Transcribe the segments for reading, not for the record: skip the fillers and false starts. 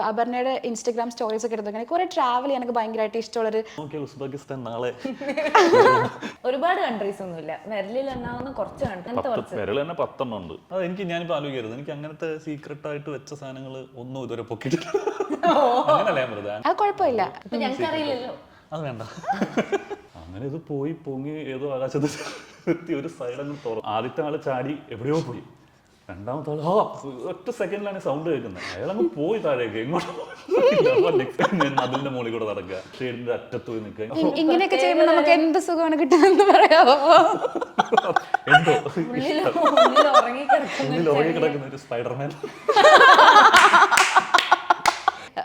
അപർണയുടെ Instagram stories ഒക്കെ എടുത്തു കുറെ ട്രാവൽ ചെയ്യാനൊക്കെ ഭയങ്കരമായിട്ട് ഇഷ്ടമുള്ളൊരു ഉസ്ബെക്കിസ്ഥാൻ നാളെ ഒരുപാട് കൺട്രീസ് ഒന്നുമില്ല വിരലിൽ എണ്ണാവുന്ന കുറച്ച് വിരൽ തന്നെ 10 ഉണ്ട്. അത് എനിക്ക് ഞാനിപ്പോ ആലോചിക്കരുത്, എനിക്ക് അങ്ങനത്തെ സീക്രട്ട് ആയിട്ട് വെച്ച സാധനങ്ങൾ ഒന്നും ഇതുവരെ പൊക്കിയിട്ടില്ല. അങ്ങനല്ല ഞാൻ വെറുതെ അത് കുഴപ്പമില്ല. ഞങ്ങൾക്ക് അറിയില്ലല്ലോ, അത് വേണ്ട. അങ്ങനെ ഇത് പോയി പൊങ്ങി ഏതോ ആകാശത്ത് എത്തി ഒരു സൈഡങ്ങ് തുറന്നു. ആദ്യത്തെ ആള് ചാടി എവിടെയോ പോയി, രണ്ടാമത്തെ ആള് ഒറ്റ സെക്കൻഡിലാണ് സൗണ്ട് കേൾക്കുന്നത്. അയാളങ്ങ് പോയി താഴേക്ക് എങ്ങോട്ടും. അതിന്റെ മുകളിൽ കൂടെ നടക്കുക, ഷെയ്ഡിന്റെ അറ്റത്ത് പോയി നിൽക്കുക. ഇങ്ങനെയൊക്കെ ചെയ്യുമ്പോൾ നമുക്ക് എന്ത് സുഖമാണ് കിട്ടുന്നത് പറയാമോ? എന്തോ ഉള്ളിൽ ഉറങ്ങി കിടക്കുന്ന ഒരു സ്പൈഡർമാൻ.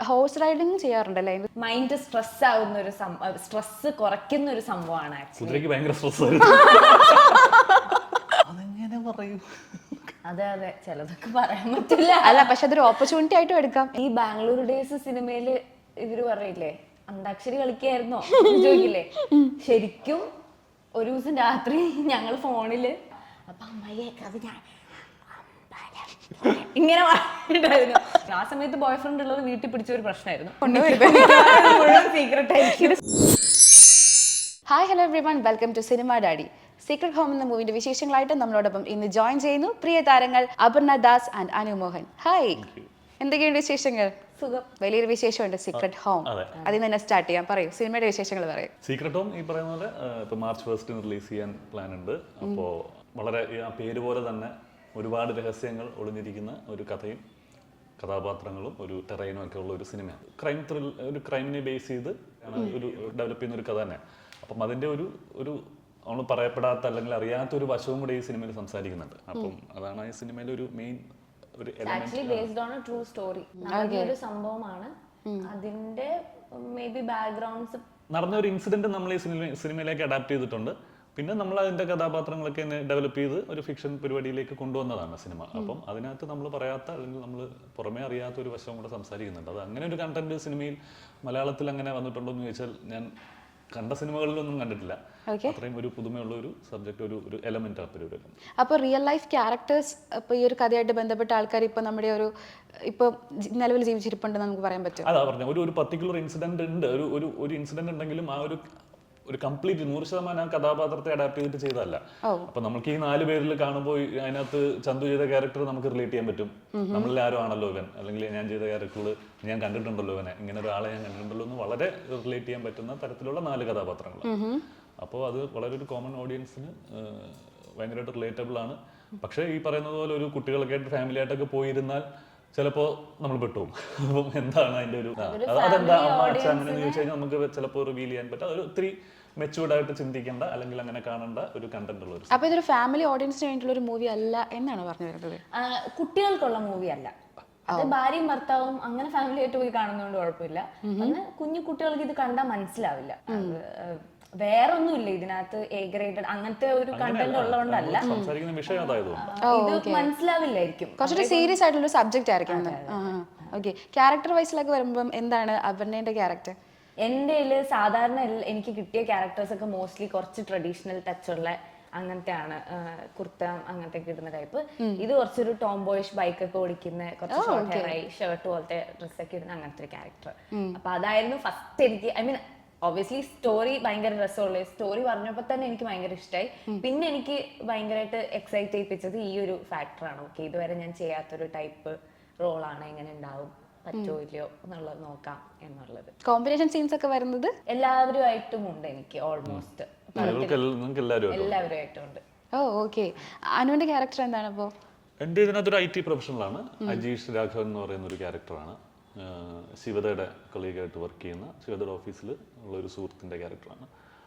ഹോഴ്സ് റൈഡിങ് ചെയ്യാറുണ്ടല്ലേ? മൈൻഡ് സ്ട്രെസ് ആവുന്ന ഒരു സ്ട്രെസ് കുറയ്ക്കുന്ന ഒരു സംഭവമാണ്. കുതിരയ്ക്ക് ഭയങ്കര സ്ട്രെസ് ആയിരുന്നു. അതെങ്ങനെ പറയൂ? അതെ അതെ, ചിലതൊക്കെ പറയാൻ പറ്റില്ല. അല്ല, പക്ഷെ അതൊരു ഓപ്പർച്യൂണിറ്റി ആയിട്ടും എടുക്കാം. ഈ ബാംഗ്ലൂർ ഡേയ്സ് സിനിമയില് ഇവര് പറയില്ലേ അന്താക്ഷരി കളിക്കായിരുന്നോ ചോദിക്കില്ലേ, ശരിക്കും ഒരു ദിവസം രാത്രി ഞങ്ങൾ ഫോണില് അപ്പൊ അമ്മയെ കവിത ഇങ്ങനെ പറഞ്ഞിട്ടായിരുന്നു. ആ സമയത്ത് ബോയ് ഫ്രണ്ട് ഉള്ളത് വീട്ടിൽ പിടിച്ച ഒരു പ്രശ്നമായിരുന്നു. സീക്രട്ട് ആയിരിക്കും. Hi hello everyone, welcome to cinema daddy. Secret home എന്ന മൂവിന്റെ വിശേഷങ്ങളായിട്ട് നമ്മളോടൊപ്പം ഇന്ന് ജോയിൻ ചെയ്യുന്നു പ്രിയ താരങ്ങൾ അപർണ ദാസ് ആൻഡ് അനു മോഹൻ. ഹായ്, എന്തൊക്കെയുണ്ട് വിശേഷങ്ങൾ? സുഖം. വലിയൊരു വിശേഷമുണ്ട് സീക്രട്ട് ഹോം. അതിൽ തന്നെ സ്റ്റാർട്ട് ചെയ്യാം. പറയൂ, സിനിമയുടെ വിശേഷങ്ങൾ പറയും. സീക്രട്ട് ഹോം ഈ പറയുന്ന പോലെ ഇപ്പൊ March 1 റിലീസ് ചെയ്യാൻ പ്ലാൻ ഉണ്ട്. അപ്പോൾ വളരെ ആ പേര് പോലെ തന്നെ ഒരുപാട് രഹസ്യങ്ങൾ ഒളിഞ്ഞിരിക്കുന്ന ഒരു കഥയും കഥാപാത്രങ്ങളും ഒരു ടെറൈനും ഒക്കെ ഉള്ള ഒരു സിനിമയാണ്. ക്രൈം ത്രിൽ, ഒരു ക്രൈമിനെ ബേസ് ചെയ്ത് ഒരു ഡെവലപ്പ് ചെയ്യുന്ന ഒരു കഥ തന്നെ. അപ്പം അതിൻ്റെ ഒരു നമ്മൾ പറയപ്പെടാത്ത അല്ലെങ്കിൽ അറിയാത്ത ഒരു വശവും കൂടെ ഈ സിനിമയിൽ സംസാരിക്കുന്നുണ്ട്. അപ്പം അതാണ് ഈ സിനിമയിലെ ഒരു മെയിൻ ഒരു ഒരു സംഭവമാണ്. അതിന്റെ മേ ബി ബാക്ക്ഗ്രൗണ്ട്സ് നടന്ന ഒരു ഇൻസിഡന്റ് നമ്മൾ ഈ സിനിമയിലേക്ക് അഡാപ്റ്റ് ചെയ്തിട്ടുണ്ട്. പിന്നെ നമ്മൾ അതിന്റെ കഥാപാത്രങ്ങളൊക്കെ ഡെവലപ്പ് ചെയ്ത് ഒരു ഫിക്ഷൻ പരിപാടിയിലേക്ക് കൊണ്ടുവന്നതാണ് സിനിമ. അപ്പം അതിനകത്ത് നമ്മൾ പറയാത്ത അല്ലെങ്കിൽ നമ്മൾ പുറമേ അറിയാത്ത ഒരു വശവും കൂടെ സംസാരിക്കുന്നുണ്ട്. അത് അങ്ങനെ ഒരു കണ്ടന്റ് സിനിമയിൽ മലയാളത്തിൽ അങ്ങനെ വന്നിട്ടുണ്ടോ എന്ന് ചോദിച്ചാൽ ഞാൻ കണ്ട സിനിമകളിലൊന്നും കണ്ടിട്ടില്ല. അത്രയും ഒരു പുതുമയുള്ള ഒരു സബ്ജക്ട്, ഒരു എലമെന്റ് ആ പരിപാടി. അപ്പോൾ റിയൽ ലൈഫ് ക്യാരക്ടേഴ്സ് ഇപ്പോൾ ഈ ഒരു കഥയായിട്ട് ബന്ധപ്പെട്ട ആൾക്കാർ ഇപ്പോൾ നമ്മുടെ ഇപ്പോൾ നിലവിൽ ജീവിച്ചിരിപ്പുണ്ടെന്ന് നമുക്ക് പറയാൻ പറ്റും. അതാ പറഞ്ഞ ഒരു പർട്ടിക്കുലർ ഇൻസിഡന്റ് ഉണ്ട്. ഒരു ഇൻസിഡന്റ് ഉണ്ടെങ്കിലും ആ ഒരു കംപ്ലീറ്റ് 100% ആ കഥാപാത്രത്തെ അഡാപ്റ്റ് ചെയ്തിട്ട് ചെയ്തതല്ല. അപ്പൊ നമുക്ക് ഈ 4 പേരിൽ കാണുമ്പോൾ അതിനകത്ത് ചന്തു ചെയ്ത ക്യാരക്ടർ നമുക്ക് റിലേറ്റ് ചെയ്യാൻ പറ്റും. നമ്മളിൽ ആരും ആണല്ലോ ഇവൻ, അല്ലെങ്കിൽ ഞാൻ ചെയ്ത ക്യാരക്ടറുകൾ ഞാൻ കണ്ടിട്ടുണ്ടല്ലോ, ഇവനെ ഇങ്ങനെ ഒരാളെ ഞാൻ കണ്ടിട്ടുണ്ടല്ലോ എന്ന് വളരെ റിലേറ്റ് ചെയ്യാൻ പറ്റുന്ന തരത്തിലുള്ള 4 കഥാപാത്രങ്ങൾ. അപ്പോൾ അത് വളരെ ഒരു കോമൺ ഓഡിയൻസിന് ഭയങ്കരമായിട്ട് റിലേറ്റബിൾ ആണ്. പക്ഷേ ഈ പറയുന്നത് പോലെ ഒരു കുട്ടികളൊക്കെ ആയിട്ട് ഫാമിലി ആയിട്ടൊക്കെ പോയിരുന്നാൽ ചിലപ്പോൾ നമ്മൾ പെട്ടുപോകും. അപ്പം എന്താണ് അതിന്റെ ഒരു അതെന്താ അമ്മ അച്ഛ അങ്ങനെ ചോദിച്ചു കഴിഞ്ഞാൽ നമുക്ക് ചിലപ്പോൾ റിവീൽ ചെയ്യാൻ പറ്റും. അതൊരു ഒത്തിരി മെച്ചൂർഡ് ആയിട്ട് ചിന്തിക്കേണ്ട അല്ലെങ്കിൽ അങ്ങനെ കാണേണ്ട ഒരു കണ്ടന്റ് ഉള്ള ഒരു. അപ്പോൾ ഇതൊരു ഫാമിലി ഓഡിയൻസിന് വേണ്ടിയുള്ള ഒരു മൂവി അല്ല എന്നാണ് പറഞ്ഞു വരുന്നത്? കുട്ടികൾക്കുള്ള മൂവി അല്ല. അത് ഭാര്യയും ഭർത്താവും അങ്ങനെ ഫാമിലി ആയിട്ട് പോയി കാണുന്നതുകൊണ്ട് കുഴപ്പമില്ല. പിന്നെ കുഞ്ഞു കുട്ടികൾക്ക് ഇത് കണ്ടാൽ മനസ്സിലാവില്ല. വേറൊന്നുമില്ല ഇതിനകത്ത് എ ഗ്രേഡഡ് അങ്ങനത്തെ ഒരു കണ്ടന്റ് ഉള്ളതുകൊണ്ടല്ല ഇത് മനസ്സിലാവില്ലായിരിക്കും. കുറച്ചൊരു സീരിയസ് ആയിട്ടുള്ള സബ്ജക്റ്റ് ആയിരിക്കും. ഓക്കെ, ക്യാരക്ടർ വൈസിലൊക്കെ വരുമ്പം എന്താണ് അപർണയുടെ ക്യാരക്ടർ? എൻ്റെ സാധാരണ എനിക്ക് കിട്ടിയ ക്യാരക്ടേഴ്സ് ഒക്കെ മോസ്റ്റ്ലി കുറച്ച് ട്രഡീഷണൽ ടച്ച് ഉള്ള അങ്ങനത്തെ ആണ്. കുർത്ത അങ്ങനത്തെ കിട്ടുന്ന ടൈപ്പ്. ഇത് കുറച്ചൊരു ടോം ബോയിഷ് ബൈക്കൊക്കെ ഓടിക്കുന്ന, കുറച്ച് ഷോർട്ട് ഹെയർ ആയി ഷർട്ട് പോലത്തെ ഡ്രസ്സൊക്കെ ഇടുന്ന അങ്ങനത്തെ ഒരു ക്യാരക്ടർ. അപ്പൊ അതായിരുന്നു ഫസ്റ്റ് എനിക്ക്. ഐ മീൻ ഒബ്വിയസ്ലി സ്റ്റോറി ഭയങ്കര രസമുള്ള സ്റ്റോറി പറഞ്ഞപ്പോൾ തന്നെ എനിക്ക് ഭയങ്കര ഇഷ്ടമായി. പിന്നെ എനിക്ക് ഭയങ്കരമായിട്ട് എക്സൈറ്റ് ചെയ്യിപ്പിച്ചത് ഈ ഒരു ഫാക്ടറാണ്. ഓക്കെ, ഇതുവരെ ഞാൻ ചെയ്യാത്തൊരു ടൈപ്പ് റോളാണ്, എങ്ങനെ ഉണ്ടാവും, പറ്റോ ഇല്ലയോ എന്നുള്ളത് നോക്കാം എന്നുള്ളത്. കോമ്പിനേഷൻ സീൻസ് ഒക്കെ വരുന്നത് എല്ലാവരുമായിട്ടും ഉണ്ട് എനിക്ക്. ഓൾമോസ്റ്റ് എല്ലാവരുമായിട്ടും ഉണ്ട്. ഓ ഓക്കെ. അനുവിന്റെ ക്യാരക്ടർ എന്താണ് അപ്പോൾ? എൻ്റെ ഇതിനകത്തൊരു IT പ്രൊഫഷണലാണ്. അജീഷ് രാഘവൻ എന്ന് പറയുന്ന ഒരു ക്യാരക്ടറാണ്. ശിവതയുടെ കൊളീഗായിട്ട് വർക്ക് ചെയ്യുന്ന ശിവതയുടെ ഓഫീസിൽ ഉള്ള ഒരു സുഹൃത്തിൻ്റെ ക്യാരക്ടറാണ്.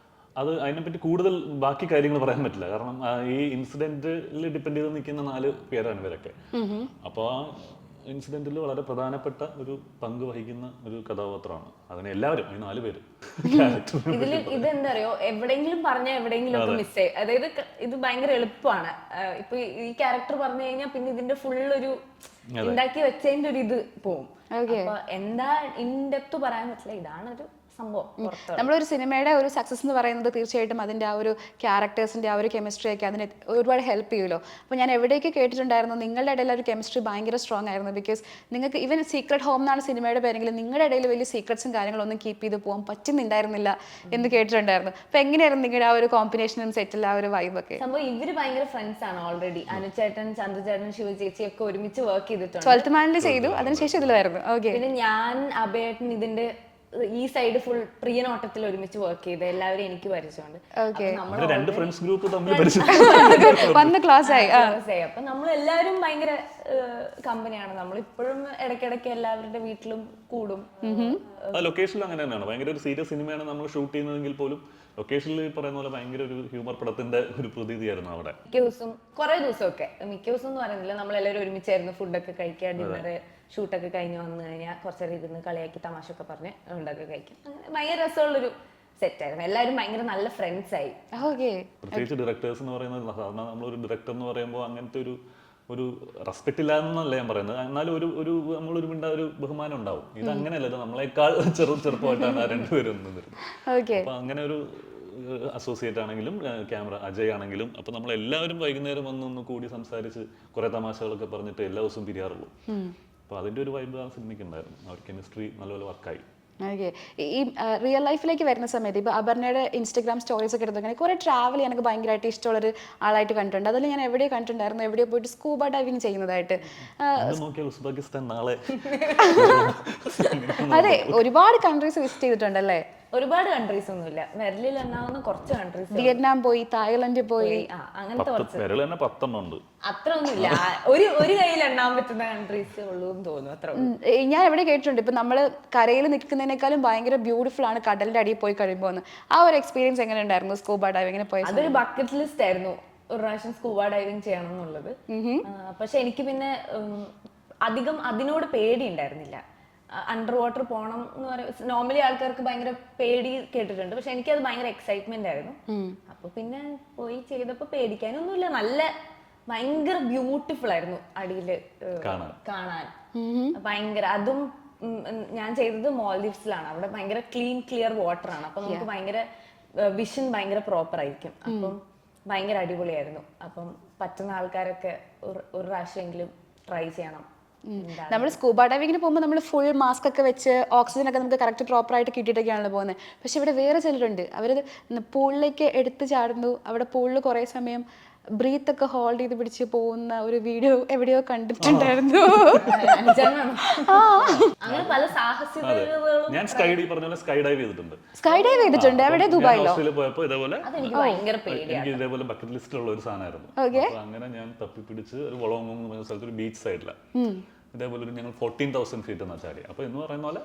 അത് അതിനെപ്പറ്റി കൂടുതൽ ബാക്കി കാര്യങ്ങൾ പറയാൻ പറ്റില്ല. കാരണം ഈ ഇൻസിഡന്റിൽ ഡിപ്പെൻഡ് ചെയ്ത് നിൽക്കുന്ന 4 പേരാണ് ഇവരൊക്കെ. അപ്പോൾ ആ ഇൻസിഡന്റിൽ വളരെ പ്രധാനപ്പെട്ട ഒരു പങ്ക് വഹിക്കുന്ന ഒരു കഥാപാത്രമാണ്. അതിന് എല്ലാവരും ഈ 4 പേര് ഇതിൽ ഇതെന്താ അറിയോ, എവിടെയെങ്കിലും പറഞ്ഞാൽ എവിടെയെങ്കിലും ഒക്കെ മിസ്സേ. അതായത് ഇത് ഭയങ്കര എളുപ്പമാണ്. ഇപ്പൊ ഈ ക്യാരക്ടർ പറഞ്ഞു കഴിഞ്ഞാൽ പിന്നെ ഇതിന്റെ ഫുൾ ഒരു ഉണ്ടാക്കി വെച്ചതിന്റെ ഒരു ഇത് പോവും. അപ്പൊ എന്താ ഇൻഡെപ്ത് പറയാൻ പറ്റില്ല. ഇതാണ് ഒരു സംഭവം പുറത്ത് നമ്മളൊരു സിനിമയുടെ ഒരു സക്സസ് എന്ന് പറയുന്നത് തീർച്ചയായിട്ടും അതിൻ്റെ ആ ഒരു ക്യാരക്ടേഴ്സിൻ്റെ ആ ഒരു കെമിസ്ട്രി ഒക്കെ അതിന് ഒരുപാട് ഹെൽപ്പ് ചെയ്യുമല്ലോ. അപ്പോൾ ഞാൻ എവിടെയൊക്കെ കേട്ടിട്ടുണ്ടായിരുന്നു നിങ്ങളുടെ ഇടയിൽ ഒരു കെമിസ്ട്രി ഭയങ്കര സ്ട്രോങ് ആയിരുന്നു. ബിക്കോസ് നിങ്ങൾക്ക് ഈവൻ സീക്രട്ട് ഹോം എന്നാണ് സിനിമയുടെ പേരെങ്കിലും നിങ്ങളുടെ ഇടയിൽ വലിയ സീക്രട്സും കാര്യങ്ങളൊന്നും കീപ്പ് ചെയ്ത് പോകാൻ പറ്റുന്നുണ്ടായിരുന്നില്ല എന്ന് കേട്ടിട്ടുണ്ടായിരുന്നു. അപ്പോൾ എങ്ങനെയായിരുന്നു നിങ്ങളുടെ ആ ഒരു കോമ്പിനേഷനും സെറ്റിൽ ആ ഒരു വൈബൊക്കെ? സംഭവം ഇവര് ഭയങ്കര ഫ്രണ്ട്സ് ആണ് ഓൾറെഡി. അനുചേട്ടൻ, ചന്ദ്രചേട്ടൻ, ശിവചേച്ചി ഒക്കെ ഒരുമിച്ച് വർക്ക് ചെയ്തിട്ടുണ്ട്. 12th Man ചെയ്തു, അതിനുശേഷം ഇതിലായിരുന്നു. ഓക്കെ. പിന്നെ ഞാൻ അഭയേട്ടൻ ഇതിന്റെ ഈ സൈഡ് ഫുൾ പ്രിയനോട്ടത്തിൽ ഒരുമിച്ച് വർക്ക് ചെയ്ത് എല്ലാവരും എനിക്ക് പരിചയമുണ്ട്. അങ്ങനെ രണ്ട് ഫ്രണ്ട്സ് ഗ്രൂപ്പ് തമ്മിൽ പരിചയം വന്ന് ക്ലാസ് ആയി. അപ്പൊ നമ്മൾ എല്ലാവരും ഭയങ്കര കമ്പനിയാണ്. നമ്മൾ ഇപ്പോഴും ഇടയ്ക്കിടയ്ക്ക് എല്ലാവരുടെ വീട്ടിലും കൂടും. ലൊക്കേഷനിൽ അങ്ങനെ തന്നെയാണ്. ഭയങ്കര ഒരു സീരിയസ് സിനിമയാണ് നമ്മൾ ഷൂട്ട് ചെയ്യുന്നതെങ്കിൽ പോലും ലൊക്കേഷനിൽ പറയുന്ന പോലെ ഭയങ്കര ഒരു ഹ്യൂമർ പടത്തിന്റെ ഒരു പ്രതീതിയായിരുന്നു അവിടെ. മിക്ക ദിവസം കുറെ ദിവസമൊക്കെ മിക്ക ദിവസം എന്ന് പറയുന്നില്ല, നമ്മളെല്ലാവരും ഒരുമിച്ചായിരുന്നു ഫുഡൊക്കെ കഴിക്കുക. ഡിന്നറ് ഷൂട്ടൊക്കെ കഴിഞ്ഞ് വന്നു കഴിഞ്ഞാൽ കുറച്ചേരം ഇരുന്ന് കളിയാക്കി തമാശ ഒക്കെ പറഞ്ഞ് ഉണ്ടാക്കി കഴിക്കും. അങ്ങനെ ഭയങ്കര രസമുള്ളൊരു സെറ്റായിരുന്നു. എല്ലാവരും ഭയങ്കര നല്ല ഫ്രണ്ട്സ് ആയി. പ്രത്യേകിച്ച് ഡയറക്ടേഴ്സ് എന്ന് പറയുന്നത് സാധാരണ നമ്മളൊരു ഡയറക്ടർ എന്ന് പറയുമ്പോൾ അങ്ങനത്തെ ഒരു റെസ്പെക്ട് ഇല്ല എന്നല്ല ഞാൻ പറയുന്നത്. എന്നാലും ഒരു നമ്മളൊരു ഒരു ബഹുമാനം ഉണ്ടാവും. ഇത് അങ്ങനെയല്ല, ഇത് നമ്മളെക്കാൾ ചെറുപ്പമായിട്ടാണ് ആ രണ്ടുപേരും നിന്നിരുന്നത്. അപ്പൊ അങ്ങനെ ഒരു അസോസിയേറ്റ് ആണെങ്കിലും ക്യാമറ അജയ് ആണെങ്കിലും അപ്പൊ നമ്മൾ എല്ലാവരും വൈകുന്നേരം വന്നൊന്ന് കൂടി സംസാരിച്ച് കുറെ തമാശകളൊക്കെ പറഞ്ഞിട്ട് എല്ലാ ദിവസവും പിരിയാറുള്ളൂ. അപ്പൊ അതിന്റെ ഒരു വൈബ് ആ സിനിമയ്ക്ക് ഉണ്ടായിരുന്നു. ആ ഒരു കെമിസ്ട്രി നല്ലപോലെ വർക്കായി. ഓക്കെ. ഈ റിയൽ ലൈഫിലേക്ക് വരുന്ന സമയത്ത് ഇപ്പോൾ അപർണയുടെ ഇൻസ്റ്റാഗ്രാം സ്റ്റോറീസ് ഒക്കെ എടുത്തൊക്കെ കുറേ ട്രാവൽ ചെയ്യാൻ എനിക്ക് ഭയങ്കരമായിട്ട് ഇഷ്ടമുള്ളൊരു ആളായിട്ട് കണ്ടിട്ടുണ്ട്. അതിൽ ഞാൻ എവിടെയോ കണ്ടിട്ടുണ്ടായിരുന്നു, എവിടെയോ പോയിട്ട് സ്കൂബ ഡൈവിങ് ചെയ്യുന്നതായിട്ട്. അതെ, ഒരുപാട് കൺട്രീസ് വിസിറ്റ് ചെയ്തിട്ടുണ്ടല്ലേ? ഒരുപാട് കൺട്രീസ് ഒന്നുമില്ല, വിരലിൽ എണ്ണാവുന്ന കുറച്ച് കൺട്രീസ്. വിയറ്റ്നാം പോയി, തായ്ലൻഡ് പോയി, അങ്ങനത്തെ കുറച്ച്. അത്ര ഒന്നുമില്ല, ഒരു കയ്യിൽ എണ്ണാൻ പറ്റുന്ന കൺട്രീസ് ഉള്ളൂ എന്ന് തോന്നുന്നു. അത്ര ഞാൻ എവിടെ കേട്ടിട്ടുണ്ട്, ഇപ്പൊ നമ്മള് കരയിൽ നിൽക്കുന്നതിനേക്കാളും ഭയങ്കര ബ്യൂട്ടിഫുൾ ആണ് കടലിന്റെ അടിയിൽ പോയി കഴിയുമ്പോൾ. ആ ഒരു എക്സ്പീരിയൻസ് എങ്ങനെ ഉണ്ടായിരുന്നു സ്കൂബ ഡൈവിങ്ങിന് പോയി? അതൊരു ബക്കറ്റ് ലിസ്റ്റ് ആയിരുന്നു, ഒരു പ്രാവശ്യം സ്കൂബ ഡൈവിങ് ചെയ്യണം എന്നുള്ളത്. പക്ഷെ എനിക്ക് പിന്നെ അധികം അതിനോട് പേടി ഉണ്ടായിരുന്നില്ല. അണ്ടർ വാട്ടർ പോകണം എന്ന് പറയുന്നത് നോർമലി ആൾക്കാർക്ക് ഭയങ്കര പേടി കേട്ടിട്ടുണ്ട്, പക്ഷെ എനിക്കത് ഭയങ്കര എക്സൈറ്റ്മെന്റ് ആയിരുന്നു. അപ്പൊ പിന്നെ പോയി ചെയ്തപ്പോ പേടിക്കാനൊന്നുമില്ല, നല്ല ഭയങ്കര ബ്യൂട്ടിഫുൾ ആയിരുന്നു അടിയില് കാണാൻ. ഭയങ്കര അതും ഞാൻ ചെയ്തത് മാൽദീവ്സിലാണ്. അവിടെ ഭയങ്കര ക്ലിയർ വാട്ടർ ആണ്. അപ്പൊ നമുക്ക് ഭയങ്കര വിഷൻ ഭയങ്കര പ്രോപ്പർ ആയിരിക്കും. അപ്പം ഭയങ്കര അടിപൊളിയായിരുന്നു. അപ്പം പറ്റുന്ന ആൾക്കാരൊക്കെ ഒരു പ്രാവശ്യമെങ്കിലും ട്രൈ ചെയ്യണം. നമ്മൾ സ്കൂബ ഡൈവിങ്ങിന് പോകുമ്പോൾ നമ്മൾ ഫുൾ മാസ്ക് ഒക്കെ വെച്ച് ഓക്സിജൻ ഒക്കെ നമുക്ക് കറക്റ്റ് പ്രോപ്പർ ആയിട്ട് കിട്ടിയിട്ടൊക്കെയാണല്ലോ പോകുന്നത്. പക്ഷെ ഇവിടെ വേറെ ചിലരുണ്ട്, അവർ പൂളിലേക്ക് എടുത്ത് ചാടുന്നു, അവിടെ പൂളിൽ കുറേ സമയം ബ്രീത്ത് ഒക്കെ ഹോൾഡ് ചെയ്ത് പിടിച്ച് പോകുന്ന ഒരു വീഡിയോ എവിടെയോ കണ്ടിട്ടുണ്ടായിരുന്നു. അങ്ങനെ പല സാഹസികതകളും ഞാൻ സ്കൈ ഡൈവ് ചെയ്തിട്ടുണ്ട്. സ്കൈ ഡൈവ് ചെയ്തിട്ടുണ്ട് എവിടെ? ദുബായിലോ? പോയപ്പോ ഇതേപോലെ ഭയങ്കര പേടിയാണ്. എനിക്ക് ഇതേപോലെ ബക്കറ്റ് ലിസ്റ്റിലുള്ള ഒരു സാധനമായിരുന്നു. അങ്ങനെ ഞാൻ തപ്പിപ്പിടിച്ച് ഒരു വളവങ്ങ് എന്ന് പറയുന്ന സ്ഥലത്ത് ഒരു ബീച്ച് സൈഡിലാണ് ഇതേപോലെ ഞങ്ങൾ 14,000 ഫീറ്റ് എന്നാ ചാടി. അപ്പൊ എന്ന് പറയുന്ന പോലെ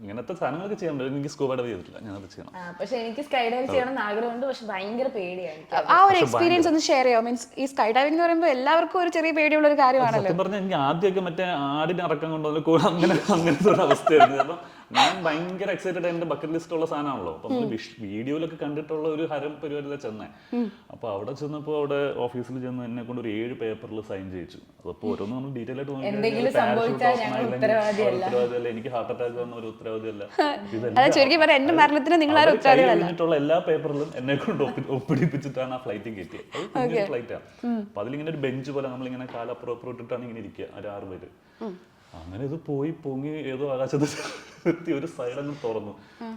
ഇങ്ങനത്തെ സാധനങ്ങളൊക്കെ ചെയ്യാൻ പറ്റും. എനിക്ക് സ്കൂബ ഡൈവ് ചെയ്തിട്ടില്ല, ഞാനത് ചെയ്യണം. പക്ഷെ എനിക്ക് സ്കൈ ഡൈവ് ചെയ്യണം ആഗ്രഹമുണ്ട്, പക്ഷെ ഭയങ്കര പേടിയാണ്. ആ ഒരു എക്സ്പീരിയൻസ് ഒന്ന് ഷെയർ ചെയ്യാം. മീൻസ് ഈ സ്കൈ ഡൈവിംഗ് എന്ന് പറയുമ്പോൾ എല്ലാവർക്കും ഒരു ചെറിയ പേടിയുള്ള ഒരു കാര്യമാണല്ലോ. സത്യം പറഞ്ഞാൽ എനിക്ക് ആദ്യമൊക്കെ മറ്റേ ആടിനെ ഇറക്കം കൊണ്ടുവന്ന് അങ്ങനത്തെ ഒരു അവസ്ഥയായിരുന്നു. അപ്പം ഞാൻ ഭയങ്കര എക്സൈറ്റഡ്, എന്റെ ബക്കറ്റ് ലിസ്റ്റ് ഉള്ള സാധനമാണല്ലോ. അപ്പൊ നമ്മള് വീഡിയോയിലൊക്കെ കണ്ടിട്ടുള്ള ഒരു ഹരം പരിപാടിയിലാണ് ചെന്നേ. അപ്പൊ അവിടെ ചെന്നപ്പോ അവിടെ ഓഫീസിൽ ചെന്ന് എന്നെ കൊണ്ട് ഒരു 7 പേപ്പറിൽ സൈൻ ചെയ്യിച്ചു. അതപ്പോ ഓരോന്നും നമ്മൾ ഡീറ്റെയിൽ ആയിട്ട് ഉത്തരവാദിയല്ല, എനിക്ക് ഹാർട്ട് അറ്റാക്ക് വന്ന ഒരു ഉത്തരവാദിയല്ല. കഴിഞ്ഞിട്ടുള്ള എല്ലാ പേപ്പറിലും എന്നെ കൊണ്ട് ഒപ്പിടിപ്പിച്ചിട്ടാണ് ആ ഫ്ലൈറ്റ് കയറ്റിയത്. അത് ഫ്ലൈറ്റാണ്. അപ്പൊ അതിലിങ്ങനെ ഒരു ബെഞ്ച് പോലെ നമ്മളിങ്ങനെ കാലപ്പുറം ഇട്ടിട്ടാണ് ഇങ്ങനെ ഇരിക്കുക, ഒരു 6 പേര്. അങ്ങനെ ഇത് പോയി പൊങ്ങി ഏതോ ആകാശത്ത് എത്തി ഒരു സൈഡ് അങ്ങ് തുറന്നു.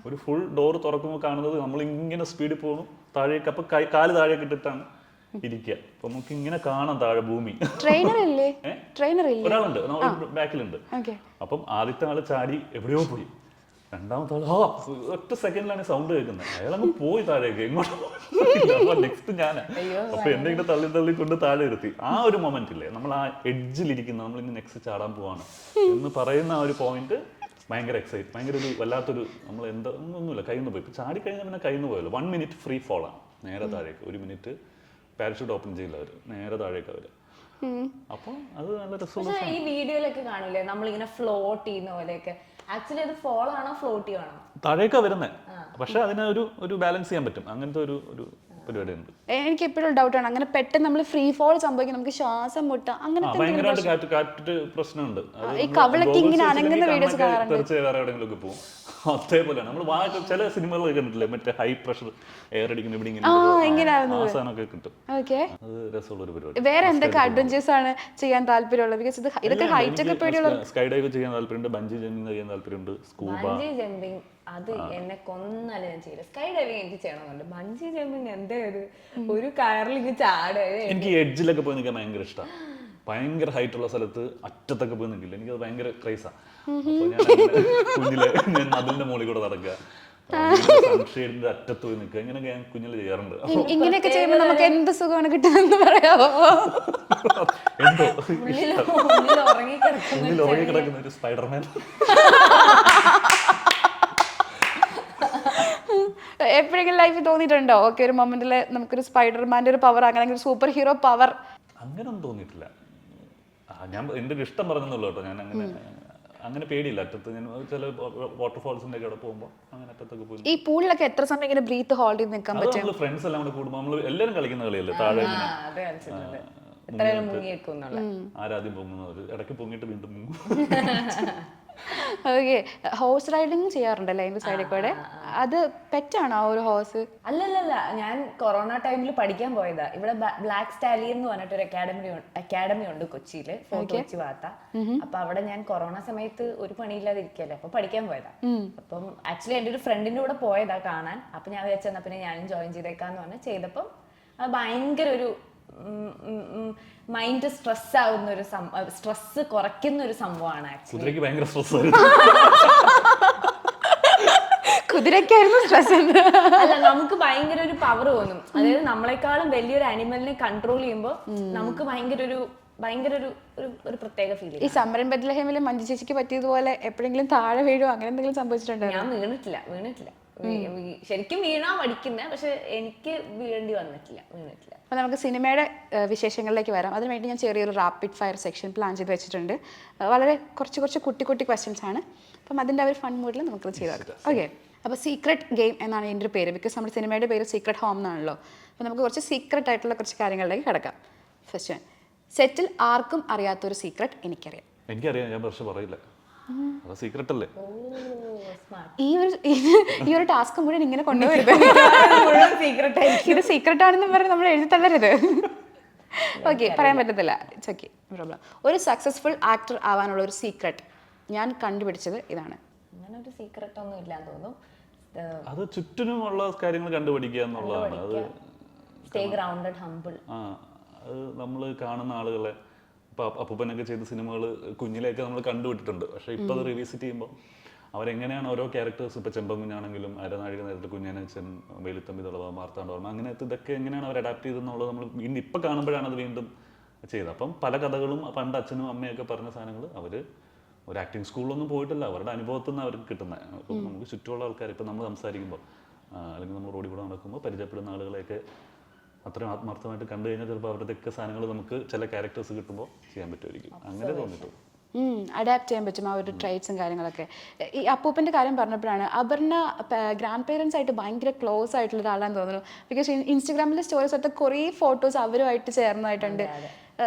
ഒരു ഫുൾ ഡോർ തുറക്കുമ്പോൾ കാണുന്നത് നമ്മൾ ഇങ്ങനെ സ്പീഡിൽ പോകുന്നു താഴേക്ക്. അപ്പൊ കാല് താഴേക്ക് ഇട്ടിട്ടാണ് ഇരിക്കുക. അപ്പൊ നമുക്ക് ഇങ്ങനെ കാണാം താഴെ ഭൂമി. ഒരാളുണ്ട് ബാക്കിലുണ്ട്. അപ്പം ആദ്യത്തെ ആള് ചാടി എവിടെയോ പോയി. രണ്ടാമത്തെ ആള് ഒറ്റ സെക്കൻഡിലാണ് സൗണ്ട് കേൾക്കുന്നത്. അയാളങ്ങ് പോയി താഴേക്ക്, എങ്ങോട്ട്. നെക്സ്റ്റ് ഞാനാ. അപ്പൊ എന്നെ ഇങ്ങനെ തള്ളി കൊണ്ട് താഴെ ഇരുത്തി. ആ ഒരു മൊമെന്റ് ഇല്ലേ, നമ്മൾ ആ എഡ്ജിലിരിക്കുന്ന, നമ്മൾ ഇന്ന് നെക്സ്റ്റ് ചാടാൻ പോവാണ് എന്ന് പറയുന്ന ആ ഒരു പോയിന്റ് ഭയങ്കര എക്സൈറ്റ്, ഭയങ്കര ഒരു വല്ലാത്തൊരു, നമ്മൾ എന്താ ഒന്നുമില്ല, കയ്യിൽ പോയി. ഇപ്പൊ ചാടി കഴിഞ്ഞാൽ പിന്നെ കയ്യിൽ പോയല്ലോ. 1 മിനിറ്റ് ഫ്രീ ഫോളാണ്, നേരെ താഴേക്ക്. 1 മിനിറ്റ് പാരഷൂട്ട് ഓപ്പൺ ചെയ്യില്ല അവര്, നേരെ താഴേക്ക് അവര്. അപ്പൊ അത് നല്ല രസമുള്ള. ഈ വീഡിയോയിലൊക്കെ കാണൂലേ നമ്മളിങ്ങനെ ഫ്ലോട്ട് ചെയ്യുന്ന പോലെയൊക്കെ, ആക്ച്വലി അത് ഫോൾ ആണോ ഫ്ലോട്ട് ആണോ? താഴേക്കാ വരുന്നത്. പക്ഷെ അതിനെ ഒരു ബാലൻസ് ചെയ്യാൻ പറ്റും. അങ്ങനത്തെ ഒരു പരിപാടിയുണ്ട്. എനിക്ക് എപ്പോഴും ഡൗട്ടാണ്, അങ്ങനെ പെട്ടെന്ന് നമ്മൾ ഫ്രീ ഫോൾ സംഭവിക്കും, നമുക്ക് ശ്വാസം മുട്ട അങ്ങനെ ഭയങ്കരമായിട്ട് കാറ്റ് പ്രശ്നമുണ്ട്. ഈ കവിളൊക്കെ ഇങ്ങനെ അനങ്ങുന്ന വീഡിയോസ് കാണാറുണ്ട്. തീർച്ചയായും വേറെ എവിടെയെങ്കിലും പോകും. അതേപോലെയാണ് നമ്മൾ ചില സിനിമകൾ കണ്ടിട്ടില്ലേ, മറ്റേ ഹൈ പ്രഷർ എയർ അടിക്കുന്ന ഇവിടെ ഇങ്ങനെ ആസാനൊക്കെ കിട്ടും. ഓക്കെ, അത് രസമുള്ള ഒരു പരിപാടി. വേറെ എന്തൊക്കെ അഡ്വഞ്ചേഴ്സ് ആണ് ചെയ്യാൻ താല്പര്യമുള്ളത്? ബിക്കോസ് ഇതൊക്കെ ഹൈറ്റ് ഒക്കെ പേടിയുള്ള. സ്കൈ ഡൈവ് ചെയ്യാൻ താല്പര്യമുണ്ട്, ബഞ്ചി ജമ്പിങ് ചെയ്യാൻ താല്പര്യമുണ്ട്, സ്കൂബ. ബഞ്ചി ജമ്പിങ് അത് എന്നെ കൊന്നാലും ഞാൻ ചെയ്യില്ല. സ്കൈ ഡൈവിങ് എനിക്ക് ചെയ്യണമെന്നുണ്ട്. ബഞ്ചി ജമ്പിങ് എന്താ ഒരു കയറിൽ ഇങ്ങനെ ചാടുക. എനിക്ക് എഡ്ജിലൊക്കെ പോയി നിൽക്കാൻ ഭയങ്കര ഇഷ്ടമാണ്. ഭയങ്കര ഹൈറ്റ് ഉള്ള സ്ഥലത്ത് അറ്റത്തൊക്കെ പോയി നിൽക്കില്ല, എനിക്കത് ഭയങ്കര ക്രൈസാണ്. അപ്പോൾ ഞാൻ കുഞ്ഞിലെ ഞാൻ മതിലിന്റെ മുകളിൽ കൂടെ നടക്കുക, സൺഷെയ്ഡിന്റെ അറ്റത്ത് പോയി നിൽക്കുക, ഇങ്ങനെയൊക്കെ ഞാൻ കുഞ്ഞിലെ ചെയ്യാറുണ്ട്. ഇങ്ങനെയൊക്കെ ചെയ്യുമ്പോൾ നമുക്ക് എന്ത് സുഖമാണ് കിട്ടുന്നതെന്ന് പറയാമോ? എന്തോ മുന്നിൽ ഉറങ്ങി കിടക്കുന്ന ഒരു സ്പൈഡർമാൻ. എപ്പോഴെങ്കിലും ലൈഫിൽ തോന്നിയിട്ടുണ്ടോ ഓക്കെ ഒരു മൊമെന്റിൽ നമുക്കൊരു സ്പൈഡർമാന്റെ ഒരു പവർ, അങ്ങനെ ഒരു സൂപ്പർ ഹീറോ പവർ? അങ്ങനൊന്നും തോന്നിയിട്ടില്ല. ഞാൻ എൻ്റെ ഒരു ഇഷ്ടം പറഞ്ഞെന്നുള്ളൂ കേട്ടോ. ഞാൻ അങ്ങനെ പേടിയില്ല. അറ്റത്ത് ഞാൻ ചില വാട്ടർഫോൾസിന്റെ ഒക്കെ അവിടെ പോകുമ്പോൾ അങ്ങനെ അറ്റത്തൊക്കെ പോയി. ഈ പൂളിലൊക്കെ എത്ര സമയം ഇങ്ങനെ ബ്രീത്ത് ഹോൾഡ് ചെയ്ത് നിൽക്കാൻ പറ്റും? നമ്മൾ ഫ്രണ്ട്സ് എല്ലാം കൂടെ കൂടുമ്പോൾ നമ്മൾ എല്ലാവരും കളിക്കുന്ന കളിയല്ലേ, താഴെ ആരാദ്യം പൊങ്ങുന്നത്, ഇടയ്ക്ക് പൊങ്ങിയിട്ട് വീണ്ടും മുങ്ങും. ഓക്കെ, ഹോഴ്സ് റൈഡിങ് ചെയ്യാറുണ്ടല്ലേ അതിന്റെ സൈഡിൽ കൂടെ? അത് പെറ്റാണോ ആ ഒരു ഹോഴ്സ്? അല്ലല്ല, ഞാൻ കൊറോണ ടൈമിൽ പഠിക്കാൻ പോയതാ. ഇവിടെ ബ്ലാക്ക് സ്റ്റാലിയൻ എന്ന് പറഞ്ഞിട്ട് ഒരു അക്കാഡമി ഉണ്ട് കൊച്ചിയില്, ഫോർട്ട് കൊച്ചി ഭാഗത്ത. അപ്പൊ അവിടെ ഞാൻ കൊറോണ സമയത്ത് ഒരു പണിയില്ലാതെ ഇരിക്കല്ലേ, അപ്പൊ പഠിക്കാൻ പോയതാ. അപ്പം ആക്ച്വലി എന്റെ ഒരു ഫ്രണ്ടിന്റെ കൂടെ പോയതാ കാണാൻ. അപ്പൊ ഞാൻ വിചാരിച്ചാ പിന്നെ ഞാനും ജോയിൻ ചെയ്തേക്കാന്ന് പറഞ്ഞ് ചെയ്തപ്പം അത് ഭയങ്കര ഒരു മൈൻഡ് സ്ട്രെസ് ആവുന്ന ഒരു സ്ട്രെസ് കുറയ്ക്കുന്ന ഒരു സംഭവമാണ്. കുതിരയ്ക്ക് ഭയങ്കര സ്ട്രെസ്. കുതിരക്കായിരുന്നു സ്ട്രെസ് അല്ല, നമുക്ക് ഭയങ്കര ഒരു പവർ തോന്നും. അതായത് നമ്മളെക്കാളും വലിയൊരു അനിമലിനെ കൺട്രോൾ ചെയ്യുമ്പോൾ നമുക്ക് ഭയങ്കര ഒരു പ്രത്യേക ഫീൽ. ഈ സമ്മരൻ ബെത്ലഹേമിലെ മഞ്ജു ചേച്ചിക്ക് പറ്റിയതുപോലെ എപ്പോഴെങ്കിലും താഴെ വീഴോ അങ്ങനെ എന്തെങ്കിലും സംഭവിച്ചിട്ടുണ്ടോ? ഞാൻ വീണിട്ടില്ല. ശരിക്കും വീണാ പഠിക്കുന്നത്, പക്ഷെ എനിക്ക് വീഴേണ്ടി വന്നിട്ടില്ല. അപ്പോൾ നമുക്ക് സിനിമയുടെ വിശേഷങ്ങളിലേക്ക് വരാം. അതിനുവേണ്ടി ഞാൻ ചെറിയൊരു റാപ്പിഡ് ഫയർ സെക്ഷൻ പ്ലാൻ ചെയ്ത് വെച്ചിട്ടുണ്ട്. വളരെ കുറച്ച് കുട്ടി ക്വസ്റ്റ്യൻസ് ആണ്. അപ്പം അതിൻ്റെ ഒരു ഫൺ മൂഡിൽ നമുക്കത് ചെയ്താക്കാം. ഓക്കെ, അപ്പോൾ സീക്രട്ട് ഗെയിം എന്നാണ് എൻ്റെ ഒരു പേര്, ബിക്കോസ് നമ്മുടെ സിനിമയുടെ പേര് സീക്രട്ട് ഹോം എന്നാണല്ലോ. അപ്പോൾ നമുക്ക് കുറച്ച് സീക്രട്ട് ആയിട്ടുള്ള കുറച്ച് കാര്യങ്ങളിലേക്ക് കിടക്കാം. ഫസ്റ്റ് വൺ, സെറ്റിൽ ആർക്കും അറിയാത്തൊരു സീക്രട്ട് എനിക്കറിയാം. എനിക്കറിയാം, ഞാൻ പക്ഷെ പറയില്ല. അത് സീക്രട്ട് അല്ലേ? ഈ ഒരു ടാസ്ക് മുഴുവൻ ഇങ്ങനെ കൊണ്ടുവരുത്. ഇത് സീക്രട്ട് ആണെന്ന് പറഞ്ഞ് നമ്മൾ എഴുതി തള്ളരുത്. ഓക്കെ, പറയാൻ പറ്റത്തില്ല. It's okay, problem. ഒരു സക്സസ്ഫുൾ ആക്ടർ ആവാനുള്ള ഒരു സീക്രട്ട് ഞാൻ കണ്ടുപിടിച്ചത് ഇതാണ്. അങ്ങനെ ഒരു സീക്രട്ട് ഒന്നും ഇല്ലാന്ന് തോന്നുന്നു. അത് ചുറ്റിനുമുള്ള കാര്യങ്ങൾ കണ്ടുപിടിക്കുക എന്നുള്ളതാണ്. അത് സ്റ്റേ ഗ്രൗണ്ടഡ്, ഹംബിൾ. അത് നമ്മൾ കാണുന്ന ആളുകളെ, ഇപ്പോൾ അപ്പൂപ്പനൊക്കെ ചെയ്ത സിനിമകൾ കുഞ്ഞിലേക്ക് നമ്മൾ കണ്ടുവിട്ടിട്ടുണ്ട്. പക്ഷേ ഇപ്പോൾ അത് റിവിസിറ്റ് ചെയ്യുമ്പോൾ അവരെങ്ങനെയാണ് ഓരോ ക്യാരക്ടേഴ്സ്, ഇപ്പോൾ ചെമ്പൻകുഞ്ഞാണെങ്കിലും അരനാഴിക നേരത്തെ കുഞ്ഞനച്ചൻ, വെയിലുത്തമ്പി തുളവ, മാർത്താണ്ഡവർമ്മ, അങ്ങനത്തെ ഇതൊക്കെ എങ്ങനെയാണ് അവർ അഡാപ്റ്റ് ചെയ്തെന്നുള്ളത് നമ്മൾ വീണ്ടും ഇപ്പം കാണുമ്പോഴാണ് അത് വീണ്ടും ചെയ്തത്. അപ്പം പല കഥകളും പണ്ട് അച്ഛനും അമ്മയൊക്കെ പറഞ്ഞ സാധനങ്ങൾ അവർ ഒരു ആക്ടിങ് സ്കൂളിലൊന്നും പോയിട്ടില്ല, അവരുടെ അനുഭവത്തിൽ നിന്ന് അവർക്ക് കിട്ടുന്നത്. അപ്പം നമുക്ക് ചുറ്റുമുള്ള ആൾക്കാർ, ഇപ്പം നമ്മൾ സംസാരിക്കുമ്പോൾ അല്ലെങ്കിൽ നമ്മൾ റോഡിൽ കൂടെ നടക്കുമ്പോൾ പരിചയപ്പെടുന്ന ആളുകളെയൊക്കെ അത്രയും ആത്മാർത്ഥമായിട്ട് കണ്ടു കഴിഞ്ഞാൽ ചിലപ്പോൾ അവരുടെയൊക്കെ സാധനങ്ങൾ നമുക്ക് ചില ക്യാരക്ടേഴ്സ് കിട്ടുമ്പോൾ ചെയ്യാൻ പറ്റുമായിരിക്കും. അങ്ങനെ തോന്നിയിട്ടുള്ളൂ. അഡാപ്റ്റ് ചെയ്യാൻ പറ്റും ആ ഒരു ട്രൈറ്റ്സും കാര്യങ്ങളൊക്കെ. ഈ അപ്പൂപ്പൻ്റെ കാര്യം പറഞ്ഞപ്പോഴാണ്, അപർണ ഗ്രാൻഡ് പേരൻസ് ആയിട്ട് ഭയങ്കര ക്ലോസ് ആയിട്ടുള്ള ഒരാളാണെന്ന് തോന്നുന്നു. ബിക്കോസ് ഇൻസ്റ്റഗ്രാമിലെ സ്റ്റോറീസ് ഒക്കെ കുറേ ഫോട്ടോസ് അവരുമായിട്ട് ചേർന്നതായിട്ടുണ്ട്.